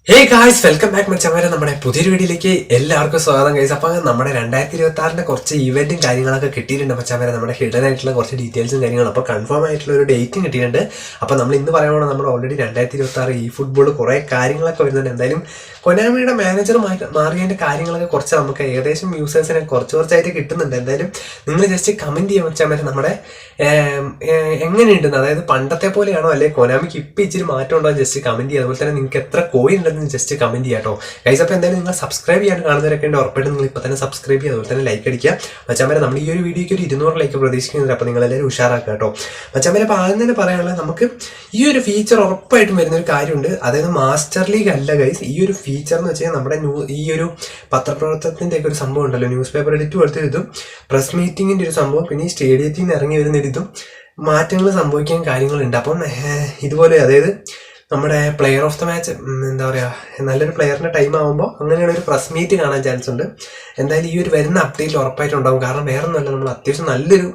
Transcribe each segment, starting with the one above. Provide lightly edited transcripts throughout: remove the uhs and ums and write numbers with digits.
Hey guys, welcome back മച്ചന്മാരെ. നമ്മുടെ പുതിയൊരു വീഡിയോയിലേക്ക് എല്ലാവർക്കും സ്വാഗതം ഗൈസ്. അപ്പോൾ നമ്മുടെ 2026 കുറച്ച് ഇവന്റും കാര്യങ്ങളൊക്കെ കിട്ടിയിട്ടുണ്ട് മച്ചന്മാരെ. നമ്മുടെ ഹിഡൻ ആയിട്ടുള്ള കുറച്ച് ഡീറ്റെയിൽസും കാര്യങ്ങളും അപ്പോൾ കൺഫേം ആയിട്ടുള്ള ഒരു ഡേറ്റും കിട്ടിയിട്ടുണ്ട്. അപ്പോൾ നമ്മൾ ഇന്ന് പറയുമ്പോൾ നമ്മൾ ഓൾറെഡി 2026 ഈ ഫുട്ബോൾ കുറേ കാര്യങ്ങളൊക്കെ വരുന്നുണ്ട്. എന്തായാലും കൊനാമിയുടെ മാനേജർ മാറിയതിൻ്റെ കാര്യങ്ങളൊക്കെ കുറച്ച് നമുക്ക് ഏകദേശം യൂസേഴ്സിനെ കുറച്ചായിട്ട് കിട്ടുന്നുണ്ട്. എന്തായാലും നിങ്ങൾ ജസ്റ്റ് കമൻറ്റ് ചെയ്യാൻ മച്ചന്മാരെ നമ്മുടെ എങ്ങനെയുണ്ടെന്ന്, അതായത് പണ്ടത്തെ പോലെയാണോ അല്ലെങ്കിൽ കൊനാമിക്ക് ഇപ്പം ഇച്ചിരി മാറ്റം ഉണ്ടോ ജസ്റ്റ് കമൻറ്റ് ചെയ്യുക. അതുപോലെ തന്നെ നിങ്ങൾക്ക് എത്ര കോയിൻ ഉണ്ടെന്ന് ജസ്റ്റ് കമൻറ്റ് ചെയ്യാം കേട്ടോ ഗൈസ്. അപ്പോൾ എന്തായാലും നിങ്ങൾ സബ്സ്ക്രൈബ് ചെയ്യാൻ കാണുന്നവരൊക്കെ ഉണ്ട്, ഉറപ്പായിട്ടും നിങ്ങൾ ഇപ്പോൾ തന്നെ സബ്സ്ക്രൈബ് ചെയ്യുക, അതുപോലെ തന്നെ ലൈക്ക് അടിക്കുക മച്ചാമ്പരെ. നമ്മൾ ഈ ഒരു വീഡിയോയ്ക്ക് ഒരു 200 ലൈക്ക് പ്രതീക്ഷിക്കുന്നുണ്ട്. അപ്പോൾ നിങ്ങളെല്ലാവരും ഉഷാറാക്കുക കേട്ടോ മച്ചാമ്പരെ. അപ്പോൾ ആദ്യം തന്നെ പറയാനുള്ളത്, നമുക്ക് ഈ ഒരു ഫീച്ചർ ഉറപ്പായിട്ടും വരുന്ന ഒരു കാര്യമുണ്ട്. അതായത് മാസ്റ്റർ ലീഗ് അല്ല ഗൈസ്, ഈ ഒരു ഫീച്ചർ എന്ന് വെച്ചാൽ നമ്മുടെ ഈ ഒരു പത്രപ്രവർത്തനത്തിൻ്റെ ഒക്കെ ഒരു സംഭവം ഉണ്ടല്ലോ, ന്യൂസ് പേപ്പർ എഡിറ്റ് പോലത്തെ ഇതും പ്രസ് മീറ്റിങ്ങിൻ്റെ ഒരു സംഭവം, പിന്നെ ഈ സ്റ്റേഡിയത്തിൽ നിന്ന് ഇറങ്ങി വരുന്ന ഇതും മാറ്റങ്ങൾ സംഭവിക്കാൻ കാര്യങ്ങളുണ്ട്. അപ്പം ഇതുപോലെ അതായത് നമ്മുടെ പ്ലെയർ ഓഫ് ദ മാച്ച് എന്താ പറയുക, നല്ലൊരു പ്ലെയറിൻ്റെ ടൈം ആകുമ്പോൾ അങ്ങനെയുള്ള ഒരു പ്രസ് മീറ്റ് കാണാൻ ചാൻസ് ഉണ്ട്. എന്തായാലും ഈ ഒരു വരുന്ന അപ്ഡേറ്റിൽ ഉറപ്പായിട്ടും ഉണ്ടാകും. കാരണം വേറെ ഒന്നുമല്ല, നമ്മൾ അത്യാവശ്യം നല്ലൊരു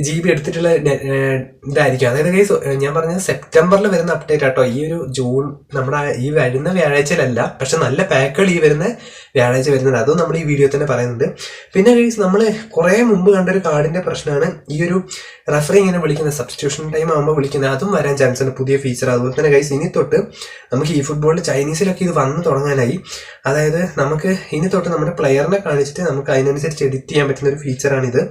GB എടുത്തിട്ടുള്ള ഇതായിരിക്കും. അതായത് ഗൈസ് ഞാൻ പറഞ്ഞത് സെപ്റ്റംബറിൽ വരുന്ന അപ്ഡേറ്റ് ആട്ടോ. ഈ ഒരു ജൂൺ നമ്മുടെ ഈ വരുന്ന വ്യാഴാഴ്ചയിലല്ല, പക്ഷെ നല്ല പാക്കുകൾ ഈ വരുന്ന വ്യാഴാഴ്ച വരുന്നുണ്ട്. അതും നമ്മൾ ഈ വീഡിയോ തന്നെ പറയുന്നുണ്ട്. പിന്നെ ഗൈസ് നമ്മൾ കുറേ മുമ്പ് കണ്ടൊരു കാർഡിൻ്റെ പ്രശ്നമാണ് ഈ ഒരു റഫറി ഇങ്ങനെ വിളിക്കുന്നത്, സബ്സ്റ്റിറ്റ്യൂഷൻ ടൈം ആകുമ്പോൾ വിളിക്കുന്നത്, അതും വരാൻ ചാൻസ് ഉണ്ട്, പുതിയ ഫീച്ചർ. അതുപോലെ തന്നെ ഗൈസ് ഇനി തൊട്ട് നമുക്ക് ഈ ഫുട്ബോളിൽ ചൈനീസിലൊക്കെ ഇത് വന്ന് തുടങ്ങാനായി. അതായത് നമുക്ക് ഇനി തൊട്ട് നമ്മുടെ പ്ലെയറിനെ കാണിച്ചിട്ട് നമുക്ക് അതിനനുസരിച്ച് എഡിറ്റ് ചെയ്യാൻ പറ്റുന്ന ഒരു ഫീച്ചറാണിത്.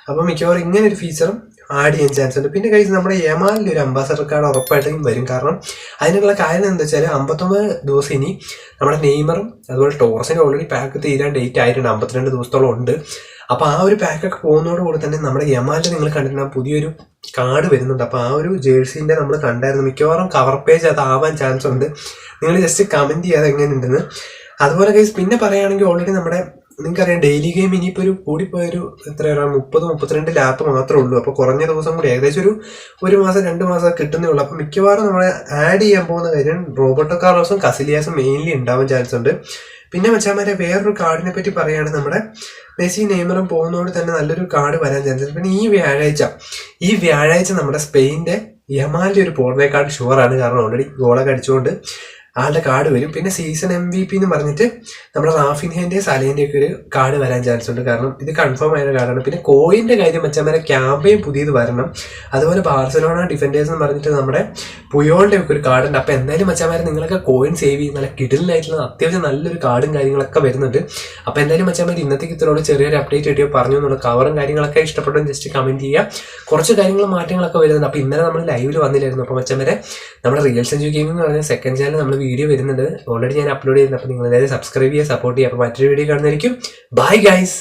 അപ്പോൾ മിക്കവാറും ഇങ്ങനെ ഒരു ഫീച്ചറും ആഡ് ചെയ്യാൻ ചാൻസ് ഉണ്ട്. പിന്നെ കഴിച്ച് നമ്മുടെ യമാലിൽ ഒരു അംബാസഡർ കാർഡ് ഉറപ്പായിട്ടും വരും. കാരണം അതിനുള്ള കാര്യം എന്താ വെച്ചാൽ 59 ദിവസം ഇനി നമ്മുടെ നെയ്മറും അതുപോലെ ടോറസിനും ഓൾറെഡി പാക്ക് തീരാൻ ഡേറ്റ് ആയിട്ടുണ്ട്, 52 ദിവസത്തോളം ഉണ്ട്. അപ്പോൾ ആ ഒരു പാക്കൊക്കെ പോകുന്നതോടുകൂടി തന്നെ നമ്മുടെ യമാലിൽ നിങ്ങൾ കണ്ടിട്ടുണ്ടാകും പുതിയൊരു കാർഡ് വരുന്നുണ്ട്. അപ്പോൾ ആ ഒരു ജേഴ്സീൻ്റെ നമ്മൾ കണ്ടായിരുന്നു. മിക്കവാറും കവർ പേജ് അതാവാൻ ചാൻസ് ഉണ്ട്. നിങ്ങൾ ജസ്റ്റ് കമൻറ്റ് ചെയ്യാതെ എങ്ങനെയുണ്ടെന്ന്. അതുപോലെ ഗൈസ് പിന്നെ പറയുകയാണെങ്കിൽ ഓൾറെഡി നമ്മുടെ നിങ്ങൾക്കറിയാം ഡെയിലി ഗെയിം ഇനിയിപ്പോൾ ഒരു കൂടിപ്പോയൊരു എത്രയാണ് 30-32 ലാപ്പ് മാത്രമേ ഉള്ളൂ. അപ്പോൾ കുറഞ്ഞ ദിവസം കൂടി ഏകദേശം ഒരു മാസം 2 മാസം കിട്ടുന്നേ ഉള്ളൂ. അപ്പോൾ മിക്കവാറും നമ്മൾ ആഡ് ചെയ്യാൻ പോകുന്ന കാര്യം റോബർട്ടോ കാർലോസും കസിലിയാസും മെയിൻലി ഉണ്ടാവാൻ ചാൻസ് ഉണ്ട്. പിന്നെ മച്ചാമാരെ വേറൊരു കാർഡിനെ പറ്റി പറയുകയാണെങ്കിൽ നമ്മുടെ മെസ്സി നെയ്മറും പോകുന്നതോട് തന്നെ നല്ലൊരു കാർഡ് വരാൻ ചാൻസ് ഉണ്ട്. പിന്നെ ഈ വ്യാഴാഴ്ച നമ്മുടെ സ്പെയിൻ്റെ യമാലിൻ്റെ ഒരു പോർണേ കാർഡ് ഷുവറാണ്. കാരണം ഓൾറെഡി ഗോളൊക്കെ അടിച്ചുകൊണ്ട് ആളുടെ കാർഡ് വരും. പിന്നെ സീസൺ MVP എന്ന് പറഞ്ഞിട്ട് നമ്മുടെ റാഫിൻഹേൻ്റെയും സലേൻ്റെ ഒക്കെ ഒരു കാർഡ് വരാൻ ചാൻസ് ഉണ്ട്. കാരണം ഇത് കൺഫേം ആയ കാർഡാണ്. പിന്നെ കോയിൻ്റെ കാര്യം വെച്ചാൽ ക്യാമ്പയും പുതിയത് വരണം. അതുപോലെ ബാർസലോണ ഡിഫൻഡേഴ്സ് എന്ന് പറഞ്ഞിട്ട് നമ്മുടെ പുയോളിൻ്റെ ഒക്കെ ഒരു കാർഡുണ്ട്. അപ്പോൾ എന്തായാലും മച്ചാമാരെ നിങ്ങളൊക്കെ കോയിൻ സേവ് ചെയ്യും, നല്ല കിടിലായിട്ടുള്ള അത്യാവശ്യം നല്ലൊരു കാർഡും കാര്യങ്ങളൊക്കെ വരുന്നുണ്ട്. അപ്പോൾ എന്തായാലും മച്ചാമാർ ഇന്നത്തേക്ക് ഇത്രയോട് ചെറിയൊരു അപ്ഡേറ്റ് കിട്ടിയോ പറഞ്ഞു എന്നുള്ള കവറും കാര്യങ്ങളൊക്കെ ഇഷ്ടപ്പെട്ടു ജസ്റ്റ് കമൻറ്റ് ചെയ്യുക. കുറച്ച് കാര്യങ്ങളും മാറ്റങ്ങളൊക്കെ വരുന്നുണ്ട്. അപ്പോൾ ഇന്നലെ നമ്മൾ ലൈവിൽ വന്നില്ലായിരുന്നു. അപ്പോൾ മച്ചാമാരെ നമ്മുടെ റിയൽ സെഞ്ചുറി ഗെയിമിംഗ് എന്ന് പറഞ്ഞ സെക്കൻഡ് ചാനൽ നമ്മൾ വീഡിയോ വരുന്നുണ്ട്, ഓൾറെഡി ഞാൻ അപ്ലോഡ് ചെയ്യുന്നത്. അപ്പോൾ നിങ്ങൾ എല്ലാവരും സബ്സ്ക്രൈബ് ചെയ്യുക, സപ്പോർട്ട് ചെയ്യുക. അപ്പോൾ മറ്റൊരു വീഡിയോ കാണുന്നതായിരിക്കും. Bye guys.